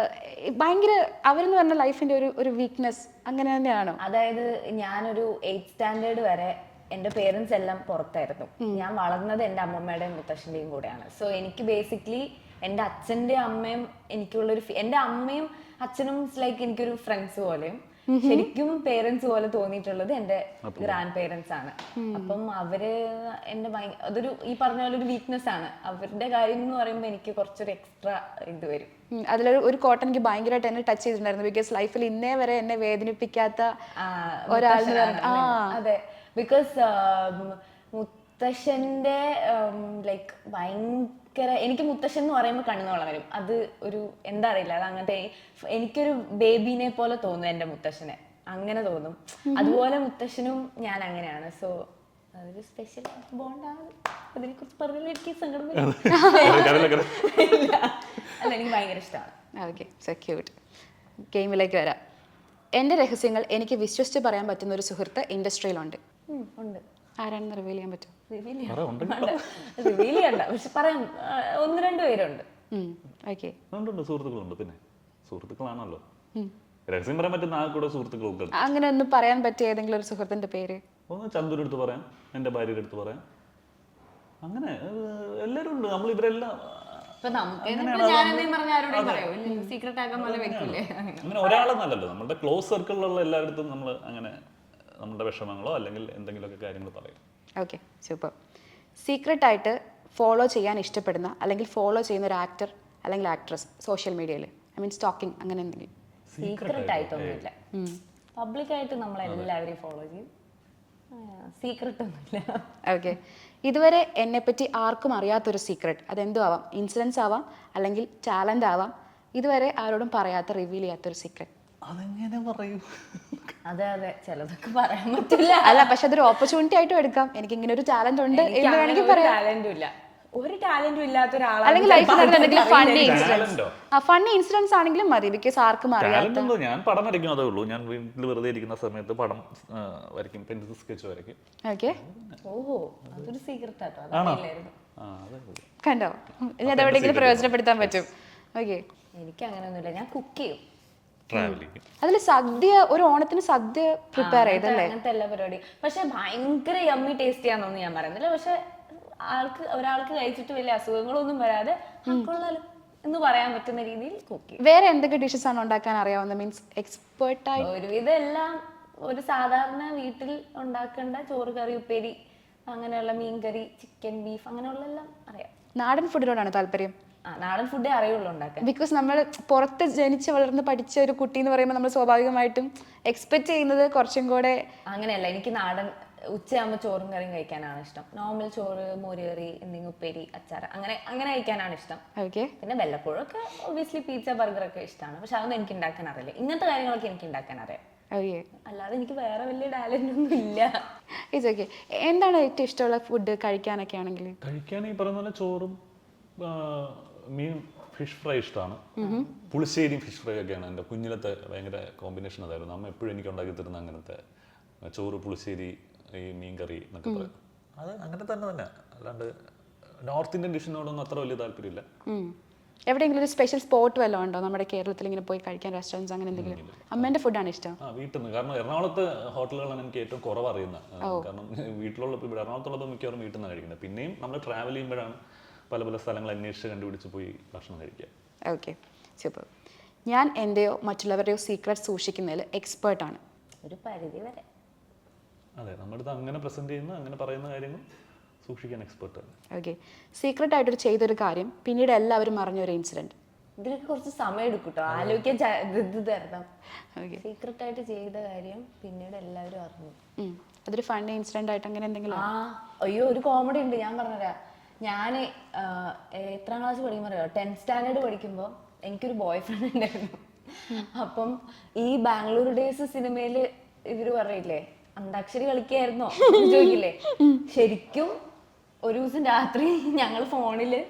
ഭയങ്കര അവരെന്ന് പറഞ്ഞ ലൈഫിന്റെ ഒരു വീക്ക്നെസ് അങ്ങനെ തന്നെയാണോ? അതായത് ഞാനൊരു 8th സ്റ്റാൻഡേർഡ് വരെ എൻ്റെ പേരൻസ് എല്ലാം പുറത്തായിരുന്നു. ഞാൻ വളർന്നത് എൻ്റെ അമ്മമ്മയുടെയും മുത്തശ്ശൻ്റെയും കൂടെയാണ്. സോ എനിക്ക് ബേസിക്കലി എൻ്റെ അച്ഛൻ്റെ അമ്മയും എനിക്കുള്ളൊരു എൻ്റെ അമ്മയും അച്ഛനും ലൈക്ക് എനിക്കൊരു ഫ്രണ്ട്സ് പോലെയും ശരിക്കും പേരൻസ് പോലെ തോന്നിയിട്ടുള്ളത് എൻ്റെ ഗ്രാൻഡ് പേരൻസ് ആണ്. അപ്പം അവര് എൻ്റെ അതൊരു ഈ പറഞ്ഞ പോലെ ഒരു വീക്ക്നെസ് ആണ്. അവരുടെ കാര്യം എന്ന് പറയുമ്പോൾ എനിക്ക് കുറച്ചൊരു എക്സ്ട്രാ ഇത് വരും. അതിലൊരു കോട്ടൺ എനിക്ക് ഭയങ്കരമായിട്ട് എന്നെ ടച്ച് ചെയ്തിട്ടുണ്ടായിരുന്നു. ബിക്കോസ് ലൈഫിൽ ഇന്നേ വരെ എന്നെ വേദനിപ്പിക്കാത്ത ഒരാൾ. അതെ, ബിക്കോസ് മുത്തശ്ശന്റെ ലൈക്ക് ഭയങ്കര, എനിക്ക് മുത്തശ്ശൻ എന്ന് പറയുമ്പോൾ കണ്ണുനോളം വരും. അത് ഒരു എന്താ അറിയില്ല, അത് അങ്ങനത്തെ എനിക്കൊരു ബേബീനെ പോലെ തോന്നും എൻ്റെ മുത്തശ്ശനെ, അങ്ങനെ തോന്നും. അതുപോലെ മുത്തശ്ശനും ഞാൻ അങ്ങനെയാണ്. സോ അതൊരു സ്പെഷ്യൽ ബോണ്ടാണ്. അതിനെ കുറിച്ച് പറഞ്ഞാൽ എനിക്ക് സങ്കടം വരും. അല്ല, എനിക്ക് ഭയങ്കര ഇഷ്ടമാണ്. Okay, so cute. ഗെയിമിലേക്ക് വരാം. എൻ്റെ രഹസ്യങ്ങൾ എനിക്ക് വിശ്വസിച്ച് പറയാൻ പറ്റുന്ന ഒരു സുഹൃത്ത് ഇൻഡസ്ട്രിയിലുണ്ട്. ഉണ്ട്. ആരാണെന്ന് റിവീൽ ചെയ്യാൻ പറ്റും? റിവീൽ ചെയ്യണ്ട, പക്ഷെ പറയാം, 1-2 പേരുണ്ട്. ഓക്കെ. ഉണ്ട്, സുഹൃത്തുക്കളുണ്ട്. പിന്നെ സുഹൃത്തുക്കളാണല്ലോ, രഹസ്യം പറയാൻ പറ്റുന്ന ആ കൂടെ സുഹൃത്തുക്കളൊക്കെ. അങ്ങനെ ഒന്ന് പറയാൻ പറ്റിയ ഏതെങ്കിലും ഒരു സുഹൃത്തിന്റെ പേര്? ഒന്ന് ചന്ദൂരുടെ അടുത്ത് പറയാം, എൻ്റെ ഭാര്യയുടെ അടുത്ത് പറയാം, അങ്ങനെ എല്ലാവരും ഉണ്ട്. നമ്മൾ ഇവരെല്ലാം അങ്ങനെ ഒരാളെന്നല്ലല്ലോ, നമ്മുടെ ക്ലോസ് സർക്കിളിലുള്ള എല്ലായിടത്തും നമ്മൾ അങ്ങനെ നമ്മുടെ വിഷമങ്ങളോ അല്ലെങ്കിൽ എന്തെങ്കിലുമൊക്കെ കാര്യങ്ങൾ പറയും. Okay, super. സീക്രട്ട് ആയിട്ട് ഫോളോ ചെയ്യാൻ ഇഷ്ടപ്പെടുന്ന അല്ലെങ്കിൽ ഫോളോ ചെയ്യുന്ന ഒരു ആക്ടർ അല്ലെങ്കിൽ ആക്ട്രസ് സോഷ്യൽ മീഡിയയിൽ, ഐ മീൻ സ്റ്റോക്കിംഗ്, അങ്ങനെ എന്തെങ്കിലും? സീക്രട്ട് ആയിട്ടൊന്നുമില്ല, പബ്ലിക്കായിട്ട് നമ്മളെല്ലാവരെയും ഫോളോ ചെയ്യും, സീക്രട്ട് ഒന്നുമില്ല. ഓക്കെ. ഇതുവരെ എന്നെപ്പറ്റി ആർക്കും അറിയാത്തൊരു സീക്രട്ട്, അതെന്തോ ആവാം, ഇൻസിഡൻസ് ആവാം അല്ലെങ്കിൽ ടാലൻ്റ് ആവാം, ഇതുവരെ ആരോടും പറയാത്ത, റിവീൽ ചെയ്യാത്തൊരു സീക്രട്ട്. അതെങ്ങനെ പറയൂ? അതെ, ചിലതൊക്കെ പറയാൻ പറ്റില്ല. അല്ല, പക്ഷെ അതൊരു ഓപ്പർച്യൂണിറ്റി ആയിട്ടും എടുക്കാം. എനിക്ക് ഇങ്ങനെ ഒരു ടാലന്റ് ഉണ്ട് എന്ന് വേണമെങ്കിൽ പറയാം. ടാലന്റും ഇല്ല, ഒരു ടാലന്റും ഇല്ലാത്ത ഒരാളാണ്. അല്ലെങ്കിൽ ലൈഫിൽ എന്തെങ്കിലും ഫണ്ണി ഇൻസിഡൻസ്, ഫണ്ണി ഇൻസിഡൻസ് ആണെങ്കിലും മതി, ബിക്കോസ് ആർക്കും അറിയാത്ത. ഞാൻ പടം വരയ്ക്കും, അതേ ഉള്ളൂ. ഞാൻ വീട്ടിൽ വെറുതെ ഇരിക്കുന്ന സമയത്ത് പടം വരയ്ക്കും, പെൻസിൽ സ്കെച്ച് വരയ്ക്കും. ഓക്കെ. ഓഹോ, അതൊരു സീക്രട്ട് ആട്ടോ, അതല്ലായിരുന്നു. കണ്ടോ, ഇനി അതെവിടെയെങ്കിലും പ്രയോജനപ്പെടുത്താൻ പറ്റും. ഓക്കെ. എനിക്ക് അങ്ങനെയൊന്നുമില്ല, ഞാൻ കുക്ക് ചെയ്യും. അതിൽ സദ്യ, ഒരു ഓണത്തിന് സദ്യ പ്രിപ്പയർ ചെയ്തല്ലേ? അങ്ങനത്തെ എല്ലാ പരിപാടി. പക്ഷെ ഭയങ്കര യമ്മി ടേസ്റ്റ് ചെയ്യാന്നൊന്നും ഞാൻ പറയുന്നില്ല. പക്ഷെ ഒരാൾക്ക് കഴിച്ചിട്ട് വലിയ അസുഖങ്ങളൊന്നും വരാതെ കൊള്ളാലോ എന്ന് പറയാൻ പറ്റുന്ന രീതിയിൽ കുക്ക് ചെയ്യും. വേറെ എന്തൊക്കെ ഡിഷസ് ആണ് ഉണ്ടാക്കാൻ അറിയാവുന്നത്? മീൻസ് എക്സ്പേർട്ടായി ഒരുവിധം എല്ലാം, ഒരു സാധാരണ വീട്ടിൽ ഉണ്ടാക്കേണ്ട ചോറ്, കറി, ഉപ്പേരി, അങ്ങനെയുള്ള മീൻ കറി, ചിക്കൻ, ബീഫ്, അങ്ങനെയുള്ള എല്ലാം അറിയാം. നാടൻ ഫുഡിനോടാണ് താല്പര്യം? നാടൻ ഫുഡേ അറിയുള്ളൂ ഉണ്ടാക്കാൻ. ബിക്കോസ് നമ്മൾ പുറത്ത് ജനിച്ച് വളർന്ന് പഠിച്ച ഒരു കുട്ടി എന്ന് പറയുമ്പോൾ നമ്മൾ സ്വാഭാവികമായിട്ടും എക്സ്പെക്ട് ചെയ്യുന്നത് കുറച്ചും കൂടെ. അങ്ങനെയല്ല, എനിക്ക് നാടൻ ഉച്ചയാകുമ്പോൾ ചോറും കറിയും കഴിക്കാനാണ് ഇഷ്ടം. നോർമൽ ചോറ്, മോരുകറി, എന്തെങ്കിലും ഉപ്പേരി, അച്ചാർ, അങ്ങനെ കഴിക്കാനാണ് ഇഷ്ടം. ഓക്കെ. പിന്നെ വല്ലപ്പോഴൊക്കെ ഒബ്വിയസ്ലി പിസ്സ, ബർഗർ ഒക്കെ ഇഷ്ടമാണ്. പക്ഷെ അതൊന്നും എനിക്ക് ഉണ്ടാക്കാൻ അറിയില്ല. ഇങ്ങനത്തെ കാര്യങ്ങളൊക്കെ എനിക്ക് ഉണ്ടാക്കാൻ അറിയാം, അല്ലാതെ എനിക്ക് വേറെ വലിയ ടാലന്റ് ഒന്നും ഇല്ല. It's okay. എന്താണ് ഏറ്റവും ഇഷ്ടമുള്ള ഫുഡ് കഴിക്കാനൊക്കെ ആണെങ്കിൽ? കഴിക്കാൻ ഈ പറയുന്ന പോലെ ചോറും മീൻ, ഫിഷ് ഫ്രൈ ഇഷ്ടമാണ്. പുളിശ്ശേരിയും ഫിഷ് ഫ്രൈ ഒക്കെയാണ് എൻ്റെ കുഞ്ഞിലത്തെ ഭയങ്കര കോമ്പിനേഷൻ. അതായിരുന്നു അമ്മ എപ്പോഴും എനിക്ക് ഉണ്ടാക്കി തരുന്ന അങ്ങനത്തെ ചോറ്, പുളിശ്ശേരി, ഈ മീൻ കറി എന്നൊക്കെ പറയും. അത് അങ്ങനെ തന്നെ. അല്ലാണ്ട് നോർത്ത് ഇന്ത്യൻ ഡിഷിനോടൊന്നും അത്ര വലിയ താല്പര്യമില്ല. എവിടെയെങ്കിലും ഒരു സ്പെഷ്യൽ സ്പോട്ട് വല്ലതും ഉണ്ടോ നമ്മുടെ കേരളത്തിൽ ഇങ്ങനെ പോയി കഴിക്കാൻ, റെസ്റ്റോറൻറ്റ്സ് അങ്ങനെ എന്തെങ്കിലും? അമ്മേൻ്റെ ഫുഡാണ് ഇഷ്ടം? വീട്ടിൽ നിന്ന്. കാരണം എറണാകുളത്ത് ഹോട്ടലുകളാണ് എനിക്ക് ഏറ്റവും കുറവ് അറിയുന്നത്. കാരണം വീട്ടിലുള്ള ഇവിടെ എറണാകുളത്തുള്ളത് മിക്കവാറും വീട്ടിൽ നിന്നാണ് കഴിക്കുന്നത്. പിന്നെയും നമ്മൾ ട്രാവൽ ചെയ്യുമ്പോഴാണ് പല സ്ഥലങ്ങൾ അന്വേഷിച്ച് കണ്ടുപിടിച്ച് പോയി ഭക്ഷണം കഴിക്കുക. Okay, super. ഞാൻ എൻ്റെയോ മറ്റുള്ളവരുടെയോ സീക്രട്ട് സൂക്ഷിക്കുന്നതിൽ എക്സ്പേർട്ടാണ്. ഒരു പരിധി വരെ. അതെ, നമ്മുടെ അങ്ങനെ പ്രസന്റ് ചെയ്യുന്ന, അങ്ങനെ പറയുന്ന കാര്യങ്ങൾ സൂക്ഷിക്കാൻ എക്സ്പേർട്ടാണ്. ഓക്കെ. സീക്രട്ട് ആയിട്ടൊരു ചെയ്തൊരു കാര്യം പിന്നീട് എല്ലാവരും അറിഞ്ഞൊരു ഇൻസിഡന്റ്. ഇതിനൊക്കെ കുറച്ച് സമയം എടുക്കും കേട്ടോ, ആലോചിക്കാൻ തരണം. സീക്രട്ട് ആയിട്ട് ചെയ്ത കാര്യം പിന്നീട് എല്ലാവരും അറിഞ്ഞു. അതൊരു ഫണ്ണി ഇൻസിഡന്റ് ആയിട്ട് അങ്ങനെ എന്തെങ്കിലും? അയ്യോ, ഒരു കോമഡി ഉണ്ട്, ഞാൻ പറഞ്ഞുതരാം. ഞാൻ എത്രാം ക്ലാസ് പഠിക്കുമ്പോൾ അറിയാം, 10th സ്റ്റാൻഡേർഡ് പഠിക്കുമ്പോൾ എനിക്കൊരു ബോയ് ഫ്രണ്ട് ഉണ്ടായിരുന്നു. അപ്പം ഈ ബാംഗ്ലൂർ ഡേയ്സ് സിനിമയില് ഇവര് പറയില്ലേ, അന്താക്ഷരി കളിക്കായിരുന്നോ ചോദിക്കില്ലേ, ശരിക്കും ഒരു ദിവസം രാത്രി ഞങ്ങൾ ഫോണില്,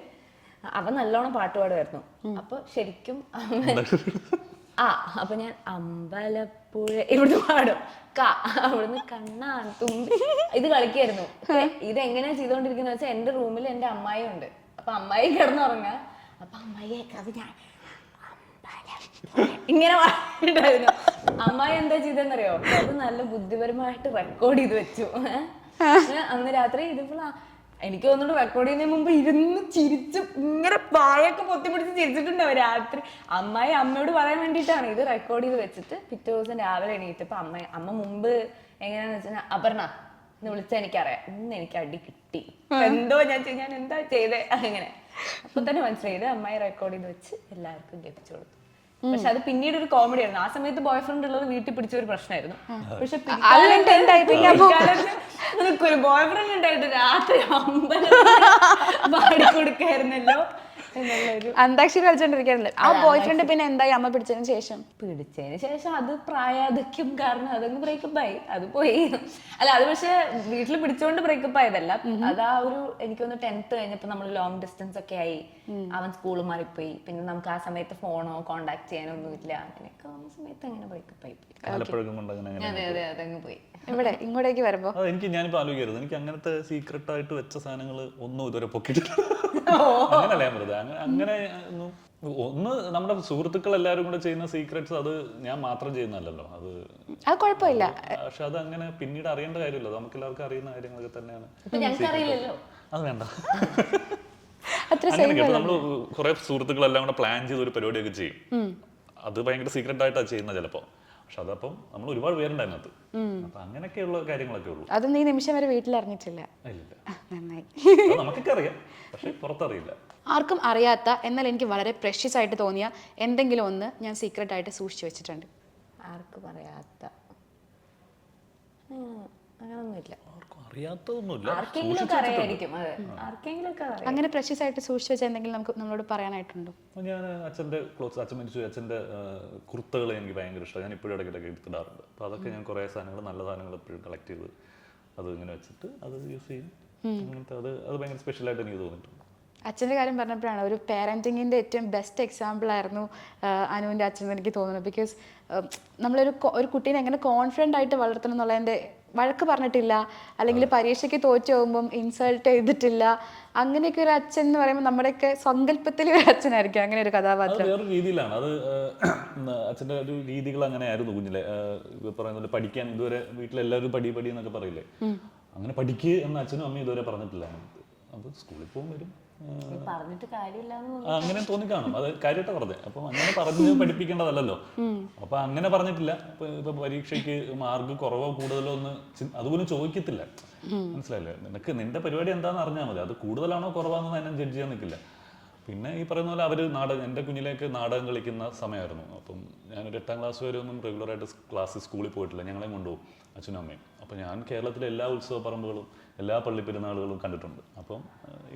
അവൻ നല്ലോണം പാട്ട് പാടുമായിരുന്നു. അപ്പൊ ശരിക്കും അപ്പൊ ഞാൻ അമ്പലപ്പുഴ ഇവിടുന്ന് പാടും, അവിടുന്ന് കണ്ണാൻ തുമ്പി ഇത് കളിക്കായിരുന്നു. ഇതെങ്ങനെയാ ചെയ്തോണ്ടിരിക്കുന്ന വെച്ചാൽ എന്റെ റൂമിൽ എന്റെ അമ്മായി ഉണ്ട്. അപ്പൊ അമ്മായി കിടന്നുറങ്ങാ, അപ്പൊ അമ്മായി അത് ഞാൻ ഇങ്ങനെ പാടിണ്ടായിരുന്നു. അമ്മായി എന്താ ചെയ്തെന്നറിയോ, അത് നല്ല ബുദ്ധിപരമായിട്ട് റെക്കോർഡ് ചെയ്ത് വെച്ചു. അന്ന് രാത്രി ഇതിപ്പോൾ എനിക്ക് തോന്നുന്നു റെക്കോർഡ് ചെയ്യുന്നതിന് മുമ്പ് ഇരുന്ന് ചിരിച്ച് ഇങ്ങനെ പായൊക്കെ പൊത്തിപ്പിടിച്ച് ചിരിച്ചിട്ടുണ്ടാവും രാത്രി. അമ്മയോട് പറയാൻ വേണ്ടിയിട്ടാണ് ഇത് റെക്കോർഡ് ചെയ്ത് വെച്ചിട്ട് പിറ്റേ ദിവസം രാവിലെ എണീറ്റപ്പോ അമ്മ മുമ്പ് എങ്ങനെയാന്ന് വെച്ചാൽ അപർണ എന്ന് വിളിച്ചാൽ എനിക്കറിയാം ഇന്ന് എനിക്ക് അടി കിട്ടി, എന്തോ ഞാൻ എന്താ ചെയ്തേ അങ്ങനെ. അപ്പൊ തന്നെ മനസ്സിലായത് അമ്മായി റെക്കോർഡ് ചെയ്ത് വെച്ച് എല്ലാവർക്കും കേൾപ്പിച്ചു കൊടുത്തു. പക്ഷെ അത് പിന്നീട് ഒരു കോമഡി ആയിരുന്നു. ആ സമയത്ത് ബോയ് ഫ്രണ്ട് ഉള്ളത് വീട്ടിൽ പിടിച്ച ഒരു പ്രശ്നമായിരുന്നു. പക്ഷെ ഒരു ബോയ് ഫ്രണ്ട് ഉണ്ടായിട്ട് രാത്രി അമ്പലം പാടിക്കൊടുക്കായിരുന്നല്ലോ എന്നുള്ളൊരു അന്താക്ഷരി കളിച്ചോണ്ടിരിക്കാറില്ല. ആ ബോയ് ഫ്രണ്ട് പിന്നെ എന്തായി അമ്മ പിടിച്ചതിന് ശേഷം? പിടിച്ചതിന് ശേഷം അത് പ്രായാധിക്യം കാരണം അതങ്ങ് ബ്രേക്കപ്പ് ആയി, അത് പോയി. അല്ല അത് പക്ഷെ വീട്ടിൽ പിടിച്ചോണ്ട് ബ്രേക്കപ്പ് ആയതല്ല, അത് ആ ഒരു എനിക്കൊന്ന് 10th കഴിഞ്ഞപ്പോ നമ്മൾ ലോങ് ഡിസ്റ്റൻസ് ഒക്കെ ആയി, അവൻ സ്കൂൾ മാറിപ്പോയി, പിന്നെ നമുക്ക് ആ സമയത്ത് ഫോണോ കോണ്ടാക്ട് ചെയ്യാനോ ഒന്നും ഇല്ല, അങ്ങനെയൊക്കെ ആ സമയത്ത് അങ്ങനെ ബ്രേക്കപ്പ് ആയി പോയി. കാലപ്പഴക്കം കൊണ്ട് അങ്ങനെ അതെ അതെ അതങ്ങ് പോയി. ഇവിടെ ഇങ്ങോട്ടേക്ക് വരുമ്പോ ഞാനിപ്പോ ആലോചിക്കരുത്, എനിക്ക് അങ്ങനത്തെ സീക്രട്ട് ആയിട്ട് വെച്ച സാധനങ്ങൾ ഒന്നും ഇതുവരെ പൊക്കിയിട്ടില്ല. അങ്ങനല്ല ഞാൻ പറഞ്ഞത്, അങ്ങനെ ഒന്ന് നമ്മുടെ സുഹൃത്തുക്കൾ എല്ലാവരും കൂടെ ചെയ്യുന്ന സീക്രട്സ് അത് ഞാൻ മാത്രം ചെയ്യുന്നതല്ലോ, അത് കുഴപ്പമില്ല. പക്ഷെ അത് അങ്ങനെ പിന്നീട് അറിയേണ്ട കാര്യമില്ല, നമുക്ക് എല്ലാവർക്കും അറിയുന്ന കാര്യങ്ങളൊക്കെ തന്നെയാണ്. ഞങ്ങൾക്ക് അറിയില്ലല്ലോ, അത് വേണ്ട. അത്ര അങ്ങനെയൊക്കെ നമ്മള് കുറെ സുഹൃത്തുക്കളെല്ലാം കൂടെ പ്ലാൻ ചെയ്ത് ഒരു പരിപാടിയൊക്കെ ചെയ്യും, അത് ഭയങ്കര സീക്രട്ട് ആയിട്ടാണ് ചെയ്യുന്നത് ചിലപ്പോ. പക്ഷെ അതപ്പം നമ്മൾ ഒരുപാട് പേരുണ്ട് അതിനകത്ത്, അപ്പൊ അങ്ങനെയൊക്കെയുള്ള കാര്യങ്ങളൊക്കെ ഉള്ളൂ. അത് നീ നിമിഷം വരെ വീട്ടിൽ അറിഞ്ഞിട്ടില്ല. ഇല്ല, നന്നായി. നമുക്കൊക്കെ അറിയാം, പക്ഷെ പുറത്തറിയില്ല. ആർക്കും അറിയാത്ത എന്നാൽ എനിക്ക് വളരെ പ്രഷ്യസ് ആയിട്ട് തോന്നിയ എന്തെങ്കിലും ഒന്ന് ഞാൻ സീക്രട്ട് ആയിട്ട് സൂക്ഷിച്ചു വെച്ചിട്ടുണ്ട്. ആർക്കും അറിയാത്ത അങ്ങനൊന്നുമില്ല. അറിയാത്തതൊന്നുമില്ല, ആർക്കെങ്കിലും ഒക്കെ അറിയായിരിക്കും. അതെ, ആർക്കെങ്കിലും ഒക്കെ അറിയാം. അങ്ങനെ പ്രഷ്യസ് ആയിട്ട് സൂക്ഷിച്ചു വെച്ച എന്തെങ്കിലും നമുക്ക് നമ്മളോട് പറയാനായിട്ടുണ്ടോ? ഞാൻ അച്ഛൻ്റെ ക്ലോത്ത്സ്, അച്ഛൻ മരിച്ചു, അച്ഛൻ്റെ കുർത്തകൾ എനിക്ക് ഭയങ്കര ഇഷ്ടമാണ്, ഞാൻ ഇപ്പോഴും ഇടയ്ക്കിടയ്ക്ക് എടുത്തിടാറുണ്ട്. അപ്പോൾ അതൊക്കെ ഞാൻ കുറേ സാധനങ്ങൾ, നല്ല സാധനങ്ങൾ എപ്പോഴും കളക്ട് ചെയ്ത് അത് ഇങ്ങനെ വെച്ചിട്ട് അത് യൂസ് ചെയ്യും. അങ്ങനത്തെ അത് ഭയങ്കര സ്പെഷ്യലായിട്ട് എനിക്ക് തോന്നിയിട്ടുണ്ട്. അച്ഛൻ്റെ കാര്യം പറഞ്ഞപ്പോഴാണ് ഒരു പാരൻറ്റിങ്ങിൻ്റെ ഏറ്റവും ബെസ്റ്റ് എക്സാമ്പിൾ ആയിരുന്നു അനുവിൻ്റെ അച്ഛൻ എന്ന് എനിക്ക് തോന്നുന്നു. ബിക്കോസ് ഒരു കുട്ടീനെ എങ്ങനെ കോൺഫിഡൻ്റ് ആയിട്ട് വളർത്തണം എന്നുള്ളതിൻ്റെ വഴക്ക് പറഞ്ഞിട്ടില്ല, അല്ലെങ്കിൽ പരീക്ഷയ്ക്ക് തോറ്റു പോകുമ്പം ഇൻസൾട്ട് ചെയ്തിട്ടില്ല. അങ്ങനെയൊക്കെ ഒരു അച്ഛൻ എന്ന് പറയുമ്പോൾ നമ്മുടെയൊക്കെ സങ്കല്പത്തിൽ ഒരു അച്ഛനായിരിക്കും അങ്ങനെ ഒരു കഥാപാത്രം. വേറൊരു രീതിയിലാണ് അത്, അച്ഛൻ്റെ ഒരു രീതികൾ അങ്ങനെ ആയിരുന്നു കുഞ്ഞിലെ. പറയുന്നത് പഠിക്കാൻ ഇതുവരെ വീട്ടിലെല്ലാവരും പടി എന്നൊക്കെ പറയില്ലേ, അങ്ങനെ പഠിക്കുക എന്ന് അച്ഛനും അമ്മയും ഇതുവരെ പറഞ്ഞിട്ടില്ല. അത് സ്കൂളിൽ പോകും വരും, പറഞ്ഞിട്ട് കാര്യമില്ല അങ്ങനെ തോന്നിക്കാണും, അത് കാര്യമായിട്ട് പറഞ്ഞത്. അപ്പം അങ്ങനെ പറഞ്ഞ് പഠിപ്പിക്കേണ്ടതല്ലോ, അപ്പൊ അങ്ങനെ പറഞ്ഞിട്ടില്ല. ഇപ്പൊ പരീക്ഷയ്ക്ക് മാർക്ക് കുറവോ കൂടുതലോ ഒന്ന് അതുപോലും ചോദിക്കത്തില്ല, മനസ്സിലായില്ലേ? നിന്റെ പരിപാടി എന്താണെന്ന് അറിഞ്ഞാൽ മതി, അത് കൂടുതലാണോ കുറവാണെന്ന് എന്നെ ജഡ്ജ് ചെയ്യാൻ നിൽക്കില്ല. പിന്നെ ഈ പറയുന്ന പോലെ അവര് എൻ്റെ കുഞ്ഞിലേക്ക് നാടകം കളിക്കുന്ന സമയമായിരുന്നു. അപ്പം ഞാനൊരു 8ാം ക്ലാസ് വരെ ഒന്നും റെഗുലറായിട്ട് ക്ലാസ്സിൽ സ്കൂളിൽ പോയിട്ടില്ല, ഞങ്ങളെ കൊണ്ടുപോകും അച്ഛനും അമ്മയും. അപ്പം ഞാൻ കേരളത്തിലെ എല്ലാ ഉത്സവ പറമ്പുകളും എല്ലാ പള്ളി പെരുന്നാളുകളും കണ്ടിട്ടുണ്ട്. അപ്പം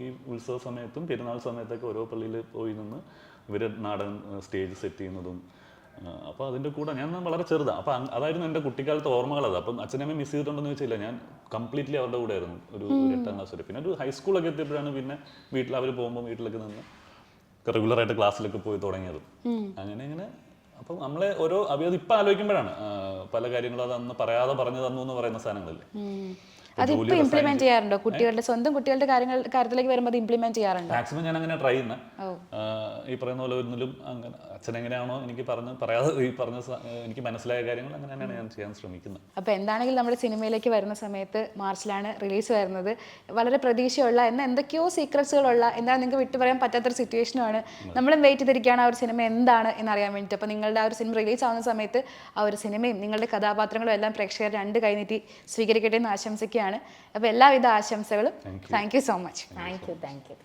ഈ ഉത്സവ സമയത്തും പെരുന്നാൾ സമയത്തൊക്കെ ഓരോ പള്ളിയിൽ പോയി നിന്ന് ഇവർ നാടകം സ്റ്റേജ് സെറ്റ് ചെയ്യുന്നതും, അപ്പോൾ അതിൻ്റെ കൂടെ ഞാൻ വളരെ ചെറുതാണ്. അപ്പം അതായിരുന്നു എൻ്റെ കുട്ടിക്കാലത്തെ ഓർമ്മകളത്. അപ്പം അച്ഛനമ്മ മിസ് ചെയ്തിട്ടുണ്ടെന്ന് വെച്ചില്ല, ഞാൻ കംപ്ലീറ്റ്ലി അവരുടെ കൂടെ ആയിരുന്നു ഒരു 8ാം ക്ലാസ് വരെ. പിന്നെ ഒരു ഹൈസ്കൂളൊക്കെ എത്തിയപ്പോഴാണ് പിന്നെ വീട്ടിൽ അവർ പോകുമ്പോൾ വീട്ടിലൊക്കെ നിന്ന് റെഗുലറായിട്ട് ക്ലാസ്സിലൊക്കെ പോയി തുടങ്ങിയത്. അങ്ങനെ അപ്പം നമ്മളെ ഓരോ ഇപ്പം ആലോചിക്കുമ്പോഴാണ് പല കാര്യങ്ങളും അത് അന്ന് പറയാതെ പറഞ്ഞു തന്നു എന്ന് പറയുന്ന സാധനങ്ങളല്ലേ. അതിപ്പോ ഇംപ്ലിമെന്റ് ചെയ്യാറുണ്ടോ? സ്വന്തം കുട്ടികളുടെ കാര്യത്തിലേക്ക് വരുമ്പോൾ അത് ഇംപ്ലിമെന്റ് ചെയ്യാറുണ്ടോ? മാക്സിമം ഞാൻ അങ്ങനെ ട്രൈ ചെയ്യുന്ന, ഈ പറയുന്ന പോലെ ഒന്നിലും അങ്ങനെ അച്ഛൻ എങ്ങനെയാണോ എനിക്ക് പറയാതെ ഈ പറഞ്ഞ എനിക്ക് മനസ്സിലായ കാര്യങ്ങൾ അങ്ങനെ തന്നെയാണ് ഞാൻ ചെയ്യാൻ ശ്രമിക്കുന്നത്. അപ്പോൾ എന്താണെങ്കിലും നമ്മുടെ സിനിമയിലേക്ക് വരുന്ന സമയത്ത് മാർച്ചിലാണ് റിലീസ് വരുന്നത്. വളരെ പ്രതീക്ഷയുള്ള എന്തൊക്കെയോ സീക്രട്സുകളുള്ള, എന്താണ് നിങ്ങൾക്ക് വിട്ടു പറയാൻ പറ്റാത്തൊരു സിറ്റുവേഷനുമാണ്. നമ്മളും വെയിറ്റ് ചെയ്തിരിക്കുകയാണ് ആ ഒരു സിനിമ എന്താണ് എന്നറിയാൻ വേണ്ടിയിട്ട്. അപ്പോൾ നിങ്ങളുടെ ആ ഒരു സിനിമ റിലീസ് ആവുന്ന സമയത്ത് ആ ഒരു സിനിമയും നിങ്ങളുടെ കഥാപാത്രങ്ങളും എല്ലാം പ്രേക്ഷകർ 2 കൈനീട്ടി സ്വീകരിക്കട്ടെ എന്ന് ആശംസിക്കുകയാണ്. അപ്പോൾ എല്ലാവിധ ആശംസകളും. Thank you so much. Thank you.